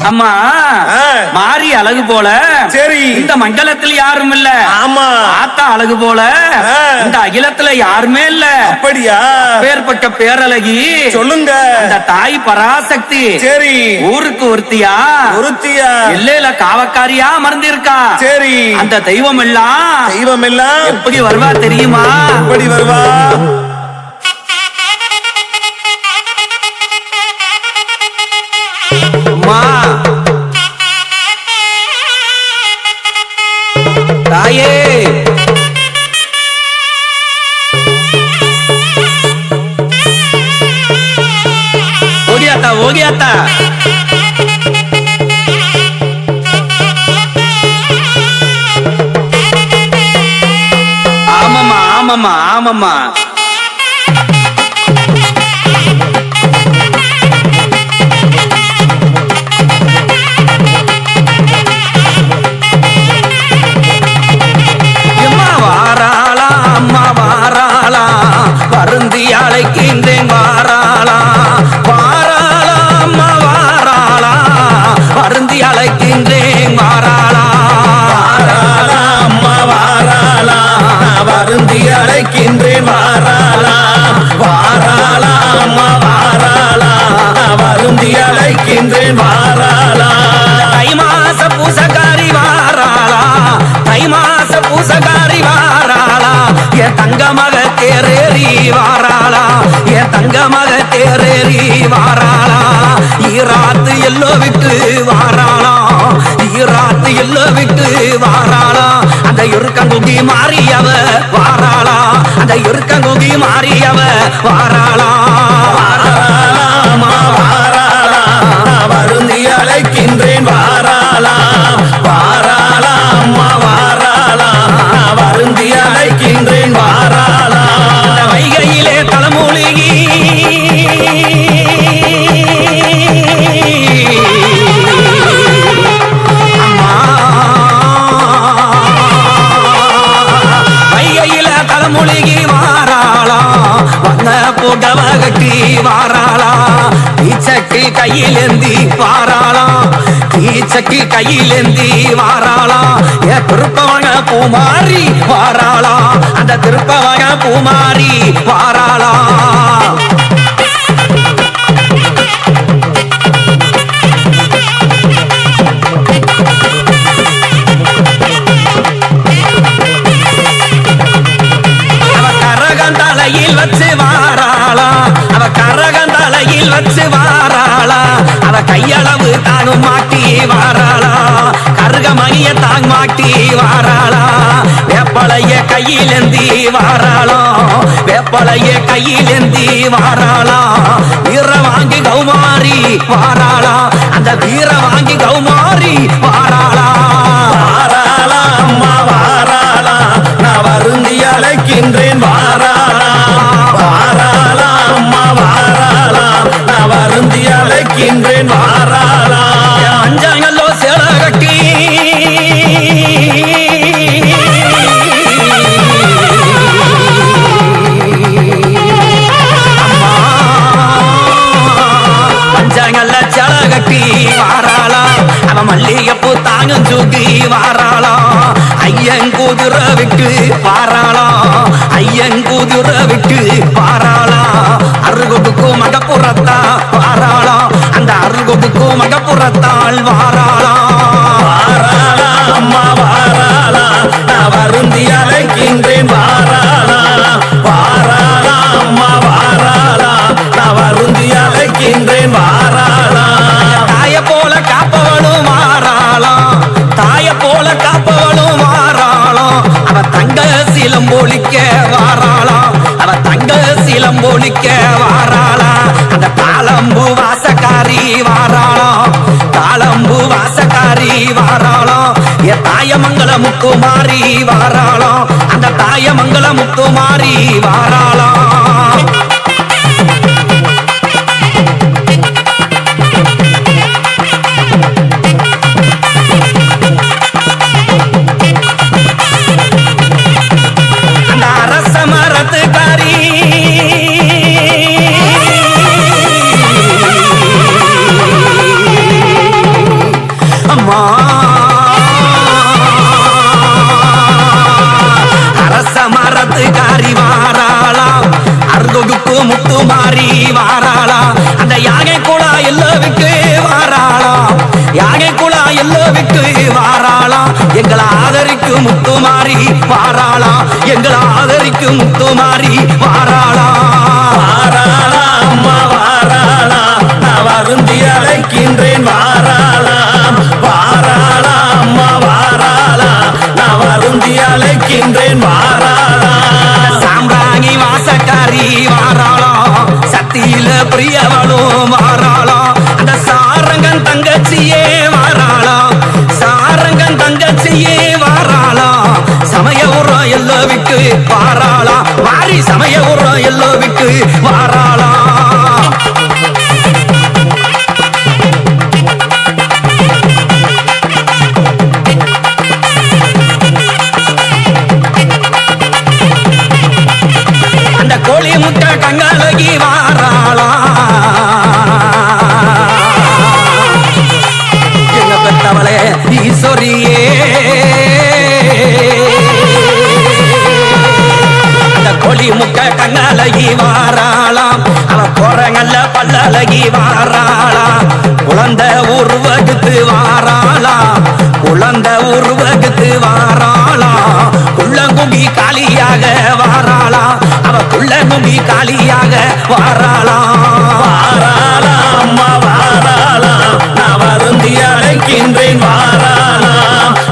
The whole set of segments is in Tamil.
அம்மா மாறி அழகு போல சரி இந்த மண்டலத்தில் யாரும் இல்ல. ஆமா ஆத்தா அழகு போல இந்த அகிலத்துல யாருமே இல்ல. அப்படியா? பேர்பட்ட பேரழகி சொல்லுங்க. அந்த தாய் பராசக்தி சரி ஊருக்கு ஒருத்தியா எல்லையில காவக்காரியா அமர்ந்திருக்கா. சரி அந்த தெய்வம் எல்லாம் எப்படி வருவா தெரியுமா? எப்படி வருவா? தாயே ஓடியாத்தா ஓடியாத்தா. ஆமாமா ஆமாமா ஆமாமா. வருந்தி அழைக்கின்றேன் வாராளா வாராளா அம்மா வாராளா வருந்தி அழைக்கின்றேன் வாராளா வாராளா அம்மா வாராளா வருந்தி அழைக்கின்றேன் வாராளா வாராளா அம்மா வாராளா வருந்தி அழைக்கின்றேன் வாராளா. தை மாச பூசகாரி வாராளா தை மாச பூசகாரி வாராளா என் தங்க மக தேரேறி வாராளா என் தங்க மக தேரேறி வாராளா. ஈராத்து எல்லோ விட்டு வாராளா ஈராத்து எல்லோ விட்டு வாராளா. அந்த இருக்கங்குகி மாறியவ வாராளா அந்த இருக்கங்குகி மாறியவ வாராளா வாராளா அம்மா வாராளா வருந்தி அழைக்கின்றேன் வாராளா வாராளா அம்மா வாராளா வருந்தி அழைக்கின்றேன் வாராளா. வைகையிலே தலைமூலிகி வைகையில தலைமூலிகி வாராளா வந்த புகவ கட்டி வாராளா. தீச்சட்டி கையிலேந்தி வாராளா தீச்சட்டி கையிலேந்தி வாராளா. ஏ திருப்பவங்க பூமாரி வாராளா அந்த திருப்பவங்க பூமாரி வாராளா. அவ கரகந்தலையில் வச்சு வாராளா அவ கரகந்தலையில் வச்சு வாராளா. அவ கையளவு தானும் மாட்டி வாராளா கருகமணிய தாங் மாட்டி வாராளா. வேப்பளைய கையிலேந்தி வாராளா வேப்பளைய கையிலேந்தி வாராளா. வீர வாங்கி கௌமாரி வாராளா அந்த வீர வாங்கி கௌமாரி வாராளா. வாராளா அம்மா வாராளா நான் வருந்தி அழைக்கின்றேன் வாராளா வாராளா அம்மா வாராளா நான் வருந்தி அழைக்கின்றேன் வாராளா. அஞ்சாங்கல்லோ சேல கட்டி பஞ்சாங்கல்ல சேல கட்டி வாராளா அவ மல்லிகைப்பூ தாங்கும் தூக்கி வாராளா. ஐயங்கூதுர விட்டு வாராளா ஐயங்கூதுர விட்டு வாராளா. அருகொடுக்கும் மகப்புறத்தா வாராளா அந்த அருகொடுக்கும் மகப்புறத்தால் வாராளா. வாராளா அம்மா வாராளா நான் வருந்தி அழைக்கின்றேன் வாராளா வாராளா அம்மா வாராளா நான் வருந்தி அழைக்கின்றேன் வாராளா. தாய போல காப்பவளும் வாராளா தாய போல காப்பவளும் வாராளா. அவ தங்க சிலம்பொழிக்க வாராளா அவ தங்க சிலம்பொழிக்க வாராளா. அந்த தாளம்பு வாசக்காரி வாராளா தாளம்பு வாசக்காரி வாராளா. என் தாயமங்கல முத்துமாரி வாராளா அந்த தாயமங்கல முத்துமாரி வாராளா. அந்த அரச மரத்துக்காரி எங்களை ஆதரிக்கும் முத்துமாரி வாராளா எங்களை ஆதரிக்கும் முத்துமாரி வாராளா வாராளா அம்மா வாராளா நான் வருந்தி அழைக்கின்றேன் வாராளா வாராளா அம்மா வாராளா நான் வருந்தி அழைக்கின்றேன் வாராளா சாம்பிராணி வாசக்காரி வாராளா சத்தியில பிரியவளும் வாராளா அந்த சாரங்கன் தங்கச்சியே வாராளா சாரங்கன் தங்கச்சியே வாராளா சமய உரம் எல்லாம் விட்டு வாராளா வாரி சமய உரம் எல்லாம் விட்டு வாராளா அந்த கோழி முட்டை கங்காலகி வாராளா எங்க பெத்தவளே ஈஸ்வரியே அந்த கோழி முட்டை கங்காலகி வாராளாம் அவ போறங்கல்ல பல்லழகி வாராளா குழந்தை உருவகுத்து வாராளா குழந்தை உருவகுத்து வாராளா குள்ளங்குடி காளியாக வாராளா அவ குள்ளங்குடி காளியாக வாராளா வாராளா அம்மா வாராளா நான் வருந்தி அழைக்கின்றேன் வாராளா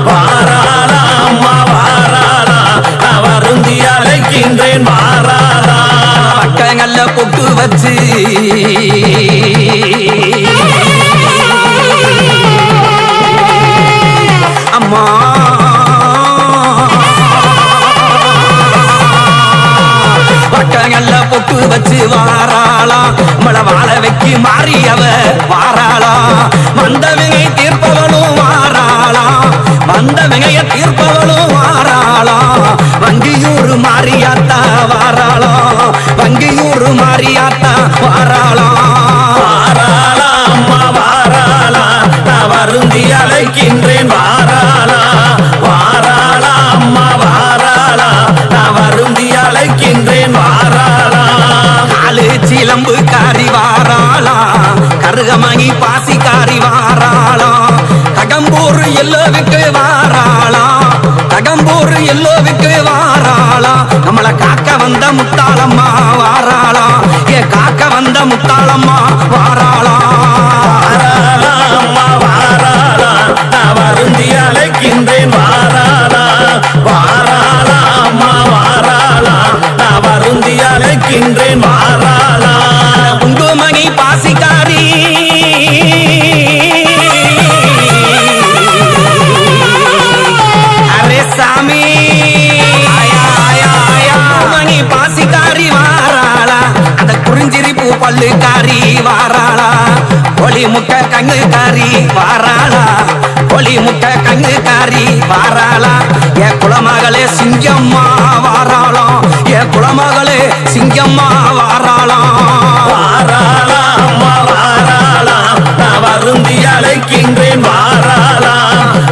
வாராளா அம்மா வாராளா நான் வருந்தி அழைக்கின்றேன் வாராளா பக்கங்கள்ல பொட்டு வச்சு அம்மா பக்கங்கள்ல பொட்டு வச்சு வாராளா மழை வாழ வைக்கி மாறியவ வாராளா வந்தவங்கை தீர்ப்பவளும் வாராளா வந்தவங்கைய தீர்ப்பவளும் வாராளா வங்கியூர் மாறியாத்தா வாராளா வங்கியூர் மாறியாத்தா வாராளா வாராளா அம்மா வாராளா நான் வருந்தி அழைக்கின்றேன் வாராளா வாராளா அம்மா வாராளா நான் வருந்தி அழைக்கின்றேன் வாராளா காலு சிலம்பு காரி வாராளா கருகமணி பாசிக்காரி வாராளா ககம்பூர் எல்லோவுக்கு வாராளா ககம்பூர் எல்லோவுக்கு வாராளா நம்மளை காக்க வந்த முத்தாளம்மா வாராளா ஏ காக்க வந்த முத்தாளம்மா வாராளா வாராளா அம்மா வாராளா நான் வருந்தி அழைக்கின்றேன் வாராளா வாராளா அம்மா வாராளா நான் வருந்தி அழைக்கின்றேன் வாராளா குங்குமணி பாசிக்காரி அரே சாமி குங்குமணி பாசிக்காரி வாராளா அந்த குறிஞ்சிரிப்பு பல்லுக்காரி வாராளா கோழி முட்டை கண்ணுக்காரி வாராளா கோழி முட்டை கண்ணுக்காரி வாராளா என் குலமகளே சிங்கம்மா வாராளா என் குலமகளே சிங்கம்மா வாராளா வாராளா அம்மா வாராளா நான் வருந்தி அழைக்கின்றேன் வாராளா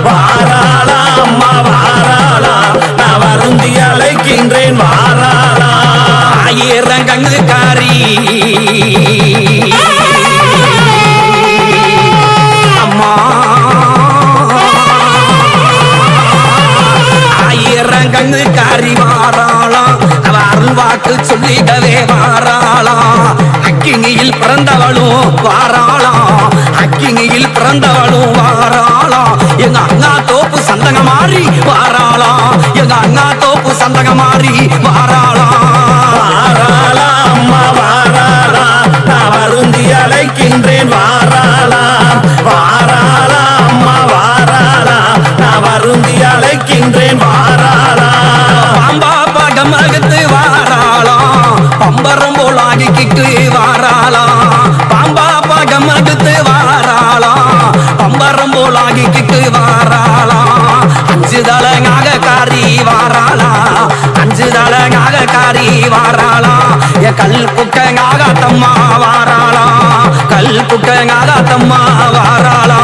வாராளா அம்மா வாராளா நான் வருந்தி அழைக்கின்றேன் வாராளா ஆயிரம் கண்ணுக்காரி அம்மா ஆயிரம் கண்ணுக்காரி வாராளா அவ அருள்வாக்கு சொல்லிடவே வாராளா அக்கினியில் பிறந்தவளும் வாராளா அக்கினியில் பிறந்தவளும் வாராளா எங்க அண்ணா தோப்பு சந்தங்க மாறி வாராளா எங்க அண்ணா தோப்பு சந்தங்க மாறி வாராளா வாராளா அம்மா வாராளா நான் வருந்தி அழைக்கின்றேன் வாராளா வாராளா அம்மா வாராளா நான் வருந்தி அழைக்கின்றேன் வாராளா பாம்பா பகம் அகத்து வாராளா பம்பரம் போல் ஆகிக்கிட்டு வாராளா பாம்பா பகம் அகத்து வாராளா பம்பரம் போல் ஆகிக்கிட்டு வாராளா அஞ்சு தலங்காக காரி வாராளா அஞ்சு தலங்காக காரி வாராளா என் கல் புக்கங்காக தம்மா வாராளா கல் புக்கங்காக தம்மா வாராளா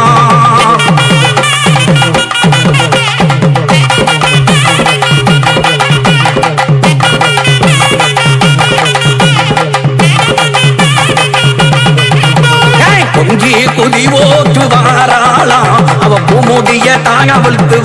பொங்கி குதி ஓட்டு வாராளா அவ பூமுடிய தாங்க வழுத்து